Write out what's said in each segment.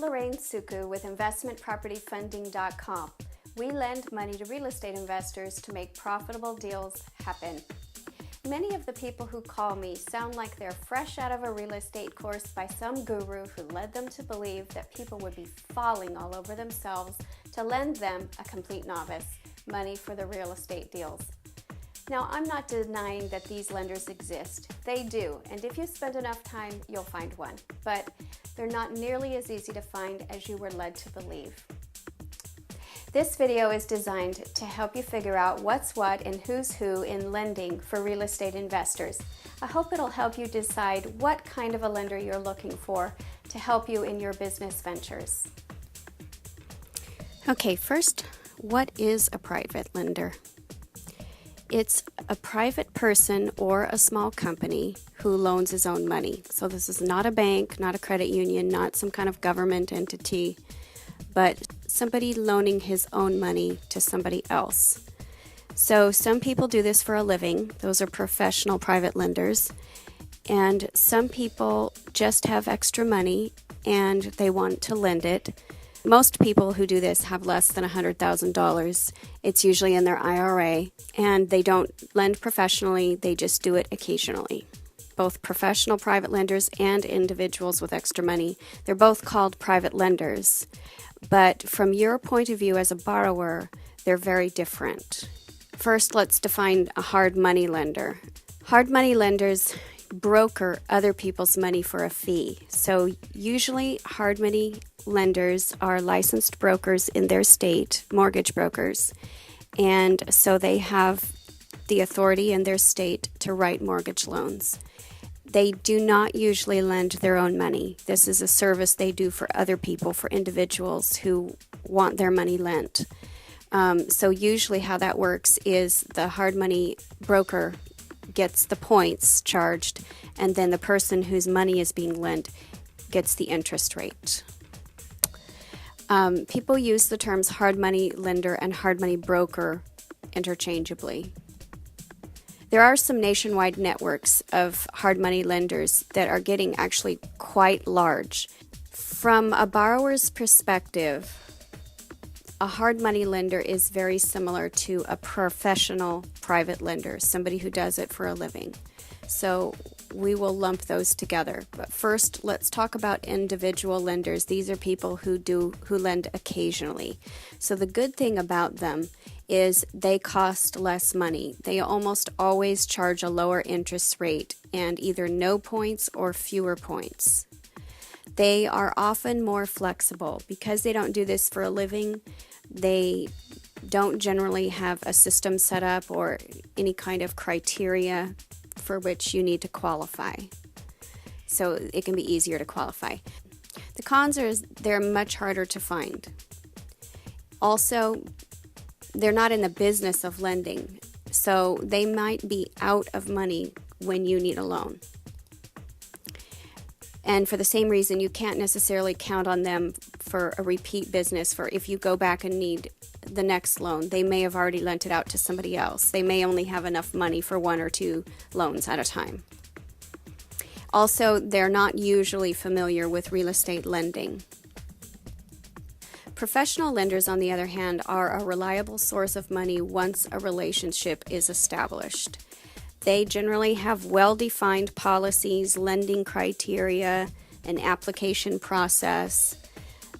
Lorraine Suku with InvestmentPropertyFunding.com. We lend money to real estate investors to make profitable deals happen. Many of the people who call me sound like they're fresh out of a real estate course by some guru who led them to believe that people would be falling all over themselves to lend them, a complete novice, money for the real estate deals. Now, I'm not denying that these lenders exist. They do, and if you spend enough time, you'll find one. But they're not nearly as easy to find as you were led to believe. This video is designed to help you figure out what's what and who's who in lending for real estate investors. I hope it'll help you decide what kind of a lender you're looking for to help you in your business ventures. Okay, first, what is a private lender? It's a private person or a small company who loans his own money. So this is not a bank, not a credit union, not some kind of government entity, but somebody loaning his own money to somebody else. So some people do this for a living. Those are professional private lenders. And some people just have extra money and they want to lend it. Most people who do this have less than $100,000. It's usually in their IRA, and they don't lend professionally, they just do it occasionally. Both professional private lenders and individuals with extra money, they're both called private lenders. But from your point of view as a borrower, they're very different. First, let's define a hard money lender. Hard money lenders broker other people's money for a fee. So usually hard money lenders are licensed brokers in their state, mortgage brokers, and so they have the authority in their state to write mortgage loans. They do not usually lend their own money. This is a service they do for other people, for individuals who want their money lent. So usually how that works is the hard money broker gets the points charged, and then the person whose money is being lent gets the interest rate. People use the terms hard money lender and hard money broker interchangeably. There are some nationwide networks of hard money lenders that are getting actually quite large. From a borrower's perspective, a hard money lender is very similar to a professional private lender, somebody who does it for a living. So we will lump those together. But first, let's talk about individual lenders. These are people who lend occasionally. So the good thing about them is they cost less money. They almost always charge a lower interest rate and either no points or fewer points. They are often more flexible because they don't do this for a living. They don't generally have a system set up or any kind of criteria for which you need to qualify. So it can be easier to qualify. The cons are they're much harder to find. Also, they're not in the business of lending, so they might be out of money when you need a loan. And for the same reason, you can't necessarily count on them for a repeat business. For if you go back and need the next loan, they may have already lent it out to somebody else. They may only have enough money for one or two loans at a time. Also, they're not usually familiar with real estate lending. Professional lenders, on the other hand, are a reliable source of money once a relationship is established. They generally have well-defined policies, lending criteria, an application process.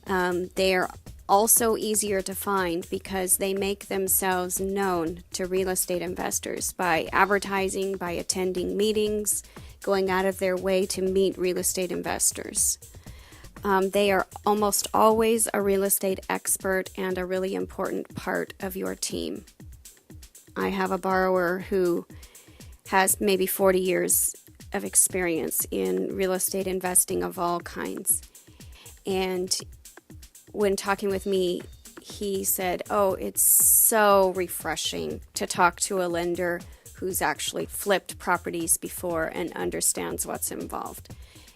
They are also easier to find because they make themselves known to real estate investors by advertising, by attending meetings, going out of their way to meet real estate investors. They are almost always a real estate expert and a really important part of your team. I have a borrower who has maybe 40 years of experience in real estate investing of all kinds. And when talking with me, he said, "Oh, it's so refreshing to talk to a lender who's actually flipped properties before and understands what's involved."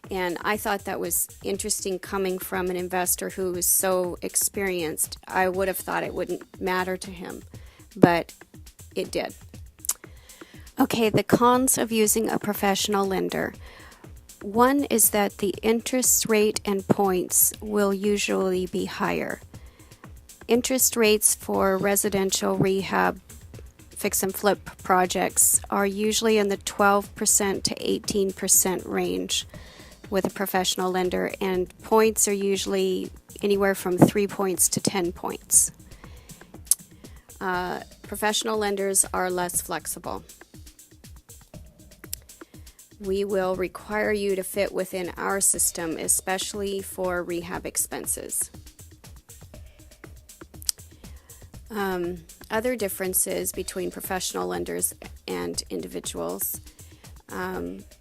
And I thought that was interesting coming from an investor who was so experienced. I would have thought it wouldn't matter to him, but it did. Okay, the cons of using a professional lender. One is that the interest rate and points will usually be higher. Interest rates for residential rehab fix and flip projects are usually in the 12% to 18% range with a professional lender, and points are usually anywhere from 3 points to 10 points. Professional lenders are less flexible. We will require you to fit within our system, especially for rehab expenses. Other differences between professional lenders and individuals.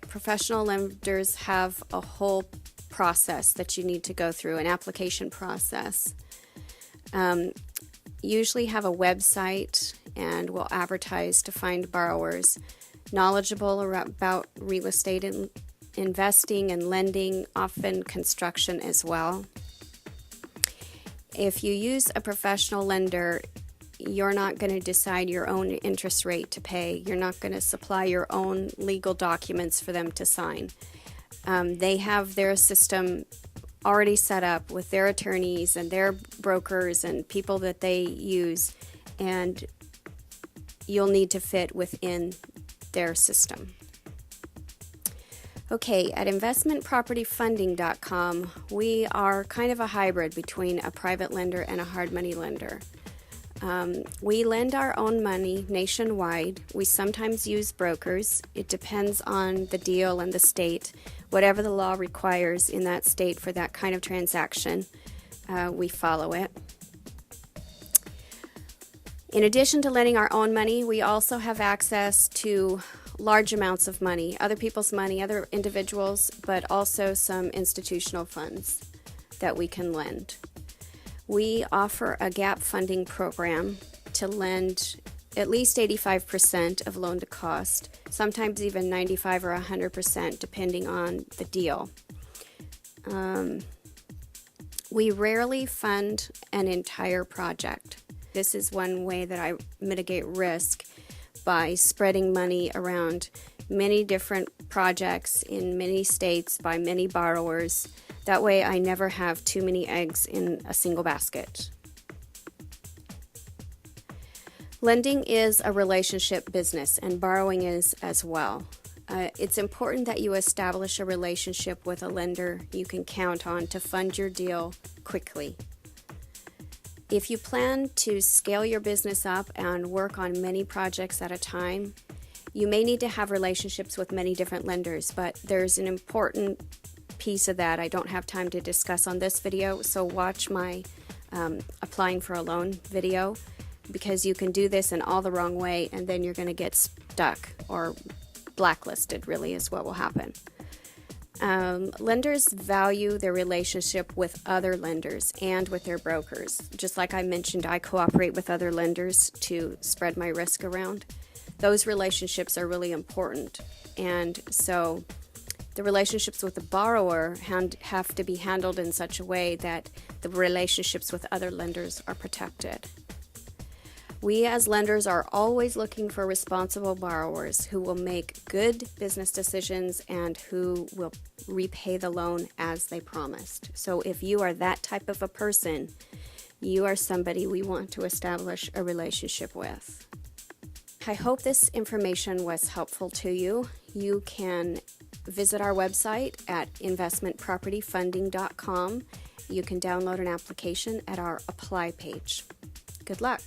Professional lenders have a whole process that you need to go through, an application process. Usually have a website and will advertise to find borrowers knowledgeable about real estate and investing and lending, often construction as well. If you use a professional lender, you're not going to decide your own interest rate to pay. You're not going to supply your own legal documents for them to sign. They have their system already set up with their attorneys and their brokers and people that they use, and you'll need to fit within their system. Okay, at investmentpropertyfunding.com, we are kind of a hybrid between a private lender and a hard money lender. We lend our own money nationwide. We sometimes use brokers. It depends on the deal and the state. Whatever the law requires in that state for that kind of transaction, we follow it. In addition to lending our own money, we also have access to large amounts of money, other people's money, other individuals, but also some institutional funds that we can lend. We offer a gap funding program to lend at least 85% of loan to cost, sometimes even 95 or 100% depending on the deal. We rarely fund an entire project. This is one way that I mitigate risk by spreading money around many different projects in many states by many borrowers. That way I never have too many eggs in a single basket. Lending is a relationship business, and borrowing is as well. It's important that you establish a relationship with a lender you can count on to fund your deal quickly. If you plan to scale your business up and work on many projects at a time, you may need to have relationships with many different lenders, but there's an important piece of that I don't have time to discuss on this video, so watch my applying for a loan video, because you can do this in all the wrong way and then you're going to get stuck, or blacklisted really is what will happen. Lenders value their relationship with other lenders and with their brokers. Just like I mentioned, I cooperate with other lenders to spread my risk around. Those relationships are really important, and so the relationships with the borrower have to be handled in such a way that the relationships with other lenders are protected. We as lenders are always looking for responsible borrowers who will make good business decisions and who will repay the loan as they promised. So if you are that type of a person, you are somebody we want to establish a relationship with. I hope this information was helpful to you. You can visit our website at investmentpropertyfunding.com. You can download an application at our apply page. Good luck.